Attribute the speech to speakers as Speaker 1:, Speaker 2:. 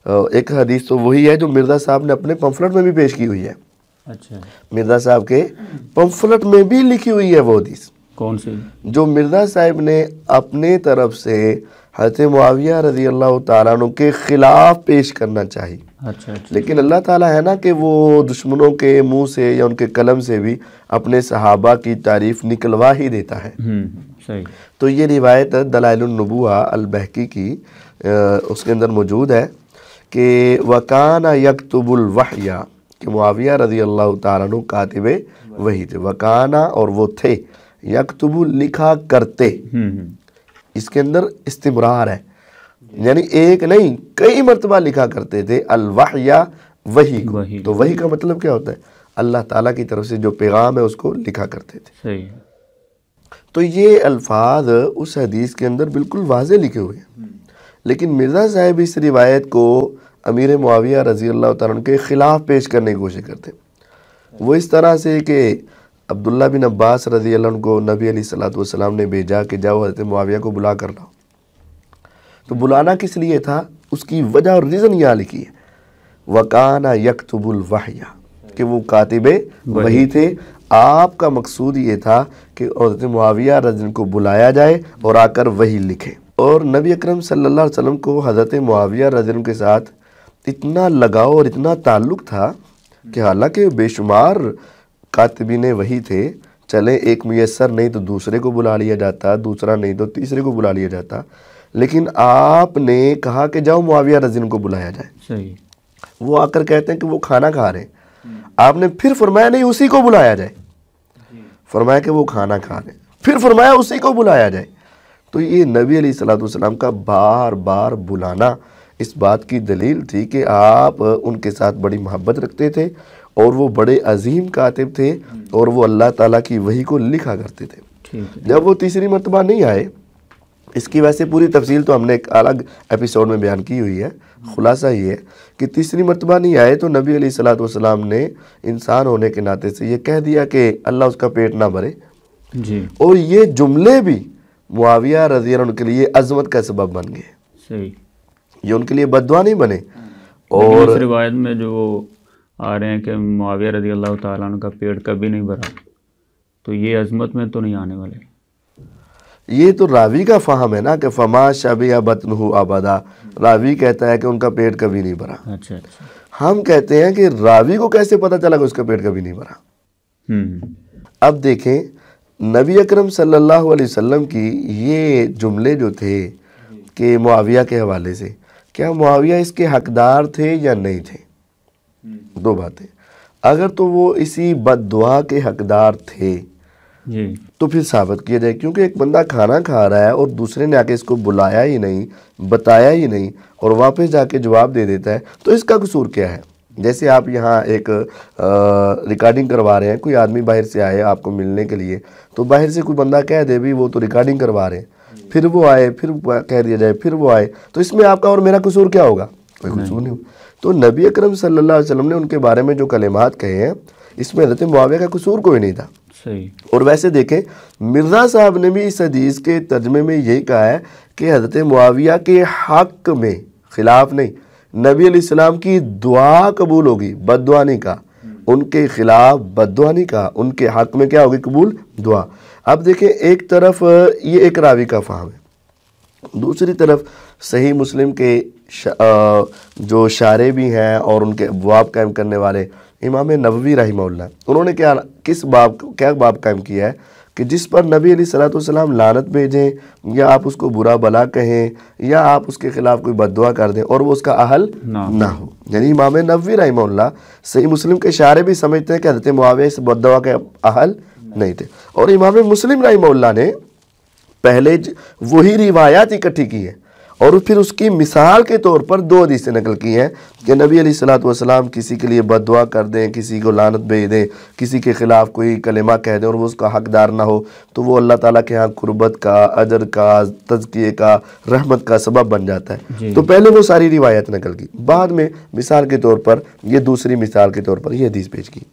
Speaker 1: एक हदीस तो वही है जो मिर्ज़ा साहब ने अपने पम्फलेट में भी पेश की हुई है।
Speaker 2: अच्छा,
Speaker 1: मिर्ज़ा साहब के पम्फलेट में भी लिखी हुई है वो हदीस,
Speaker 2: कौन सी?
Speaker 1: जो मिर्ज़ा साहब ने अपने तरफ से हज़रत मुआविया रज़ी अल्लाह ताला अन्हु के ख़िलाफ़ पेश करना चाहिए।
Speaker 2: अच्छा अच्छा,
Speaker 1: लेकिन अल्लाह ताला है ना कि वो दुश्मनों के मुंह से या उनके कलम से भी अपने सहाबा की तारीफ़ निकलवा ही देता है।
Speaker 2: सही।
Speaker 1: तो ये रिवायत दलाइलुन नबुवा अल बहकी की उसके अंदर मौजूद है कि वकाना यक्तुबुल वहया, कि मुआविया रज़ी अल्लाह ताला अन्हु कातिबे वही थे। वकाना और वो थे, यक्तुबुल लिखा करते, इसके अंदर इस्तिमरार है, यानी एक नहीं कई मरतबा लिखा करते थे अल वहया, वही को। तो वही का मतलब क्या होता है? अल्लाह ताला की तरफ से जो पैगाम है उसको लिखा करते थे।
Speaker 2: सही।
Speaker 1: तो ये अल्फाज उस हदीस के अंदर बिल्कुल वाज़े लिखे हुए हैं, लेकिन मिर्ज़ा साहब इस रिवायत को अमीर मुआविया रज़ी अल्लाह तआला अन्हु के ख़िलाफ़ पेश करने की कोशिश करते। वो इस तरह से कि अब्दुल्ला बिन अब्बास रज़ी अल्लाह अन्हु को नबी अलैहिस्सलातु वस्सलाम ने भेजा कि जाओ हज़रत मुआविया को बुला कर लाओ। तो बुलाना किस लिए था, उसकी वजह और रीज़न यहाँ लिखी है, वकाना यक्तुबुल वहया, कि वो कातिबे वही थे। आपका मकसूद ये था कि हज़रत मुआविया रज़ी अल्लाह को बुलाया जाए और आकर वही लिखे। और नबी अकरम सल्लल्लाहु अलैहि वसल्लम को हज़रत मुआविया रज़ी अल्लाह के साथ इतना लगाव और इतना ताल्लुक़ था कि हालांकि बेशुमार कातिबीन वही थे, चले एक मुयस्सर नहीं तो दूसरे को बुला लिया जाता, दूसरा नहीं तो तीसरे को बुला लिया जाता, लेकिन आपने कहा कि जाओ मुआविया रज़ी अल्लाह को बुलाया जाए।
Speaker 2: सही।
Speaker 1: वो आकर कहते हैं कि वो खाना खा रहे हैं, आपने फिर फरमाया नहीं उसी को बुलाया जाए, फरमाया कि वो खाना खा रहे हैं, फिर फरमाया उसी को बुलाया जाए। तो ये नबी अलैहिस्सलातु वस्सलाम का बार बार बुलाना इस बात की दलील थी कि आप उनके साथ बड़ी मोहब्बत रखते थे और वो बड़े अजीम कातिब थे और वो अल्लाह ताला की वही को लिखा करते थे। जब वो तीसरी मरतबा नहीं आए, इसकी वैसे पूरी तफसील तो हमने एक अलग एपिसोड में बयान की हुई है, खुलासा ये है कि तीसरी मरतबा नहीं आए तो नबी अलैहिस्सलातु वस्सलाम ने इंसान होने के नाते से ये कह दिया कि अल्लाह उसका पेट ना भरे
Speaker 2: जी।
Speaker 1: और ये जुमले भी मुआविया रज़ी अल्लाह अन्हु के लिए अज़मत का सबब बन गए।
Speaker 2: सही।
Speaker 1: ये उनके लिए बद्दुआ नहीं बने।
Speaker 2: और इस रिवायत में जो आ रहे हैं कि मुआविया रज़ी अल्लाह ताला अन्हु का पेट कभी नहीं भरा, तो ये अज़मत में तो नहीं आने वाले।
Speaker 1: ये तो रावी का फ़हम है ना कि फमा शबिया बतनुहु अबदा, रावी कहता है कि उनका पेट कभी नहीं भरा।
Speaker 2: अच्छा अच्छा।
Speaker 1: हम कहते हैं कि रावी को कैसे पता चला कि उसका पेट कभी नहीं भरा। अब देखें नबी अकरम सल्लल्लाहु अलैहि वसल्लम की ये जुमले जो थे कि मुआविया के हवाले से, क्या मुआविया इसके हकदार थे या नहीं थे? दो बातें। अगर तो वो इसी बद्दुआ के हकदार थे
Speaker 2: जी,
Speaker 1: तो फिर साबित किया जाए, क्योंकि एक बंदा खाना खा रहा है और दूसरे ने आके इसको बुलाया ही नहीं, बताया ही नहीं और वापस जाके जवाब दे देता है, तो इसका कसूर क्या है? जैसे आप यहाँ एक रिकॉर्डिंग करवा रहे हैं, कोई आदमी बाहर से आए आपको मिलने के लिए, तो बाहर से कोई बंदा कह दे भी वो तो रिकॉर्डिंग करवा रहे हैं, फिर वो आए, फिर कह दिया जाए, फिर वो आए, तो इसमें आपका और मेरा कसूर क्या होगा? कोई कसूर नहीं। तो नबी अकरम सल्लल्लाहु अलैहि वसल्लम ने उनके बारे में जो कलिमात कहे हैं, इसमें हज़रत मुआविया का कसूर कोई नहीं था।
Speaker 2: सही।
Speaker 1: और वैसे देखें मिर्ज़ा साहब ने भी इस हदीस के तर्जमे में यही कहा है कि हज़रत मुआविया के हक़ में, ख़िलाफ़ नहीं, नबी अलैहिस्सलाम की दुआ कबूल होगी, बद्दुआ नहीं कहा, उनके ख़िलाफ़ बद्दुआ नहीं कहा, उनके हक़ में क्या होगी? कबूल दुआ। अब देखें एक तरफ ये एक रावी का फ़हम है, दूसरी तरफ सही मुस्लिम के जो शारे भी हैं और उनके अबवाब कायम करने वाले इमाम नववी रहमहुल्लाह, उन्होंने क्या बाब कायम किया है कि जिस पर नबी अलैहिस्सलातु वस्सलाम लानत भेजें या आप उसको बुरा भला कहें या आप उसके ख़िलाफ़ कोई बद्दुआ कर दें और वो उसका अहल ना हो। यानी इमाम नववी रहमहुल्लाह सही मुस्लिम के शारे भी समझते हैं कि हज़रत मुआविया इस बद्दुआ के अहल नहीं थे। और इमाम मुस्लिम रहमहुल्लाह ने पहले वही रिवायात इकट्ठी की है और फिर उसकी मिसाल के तौर पर दो हदीसें नकल की हैं कि नबी अलैहिस्सलातु वस्सलाम किसी के लिए बद्दुआ कर दें, किसी को लानत भेज दें, किसी के ख़िलाफ़ कोई कलिमा कह दें और वो उसका हकदार ना हो, तो वो अल्लाह ताला के यहाँ कुर्बत का, अजर का, तज़किये का, रहमत का सबब बन जाता है। तो पहले वो सारी रिवायत नकल की, बाद में मिसाल के तौर पर ये दूसरी मिसाल के तौर पर ये हदीस पेश की।